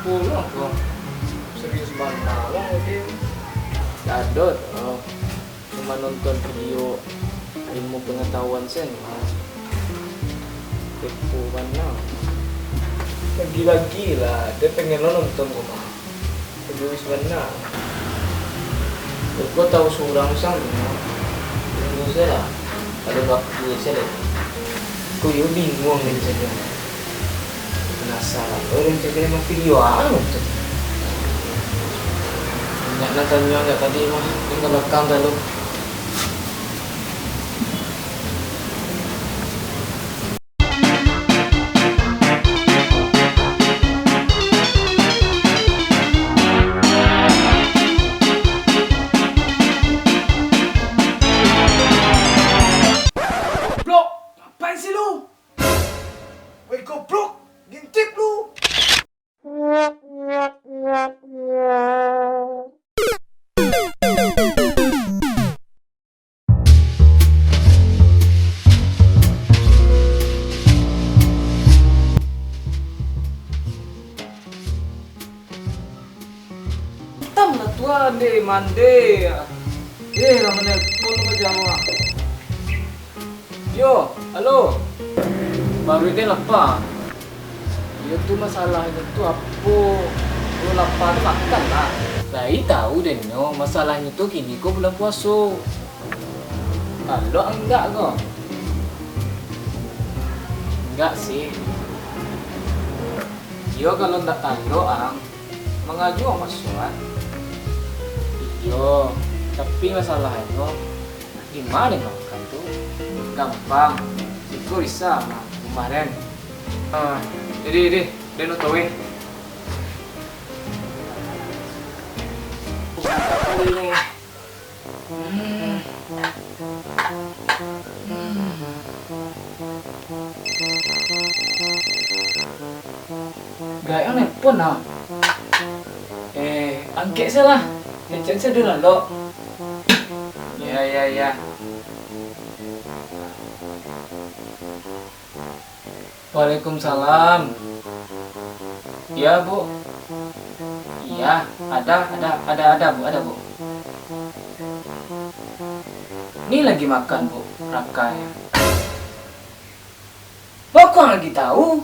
pulang kok. Serius banget malang ini. Dadot, cuma nonton video ilmu pengetahuan sen, tipu mana? Gila-gila, dia pengen nonton kok mah. Egois benar. Kau tahu seorang sang, Indonesia lah. Ada waktu saya deh. Kau yo bingung nih saja. Penasaran, orang cakap mah video apa tuh? Nggak nontonnya nggak tadi mah, yang ke belakang lalu. Goblok, ngapain sih lu? Woi goblok, ngintip lu. Tam lah tua deh mande. Kamu nelpon ke jawa. Yo, halo. Baru ini lapar. Ya tuh masalahnya tuh apa? Lu lapar makan lah. Saya tahu deh no, masalahnya tuh kini kok bulan puasa. Kalau enggak kok. Enggak sih. Yo kalau enggak kalau mengaju sama sholat. Yo, tapi masalahnya gimana makan tuh? Gampang. Itu bisa kemarin. Jadi dia nutuin. Kali ini. Gak yang nelpon ah. Angkat salah. Ngecek saya dulu lo. Ya. Waalaikumsalam. Iya bu. Iya, ada bu. Ini lagi makan bu, rakai. Kok lagi tahu?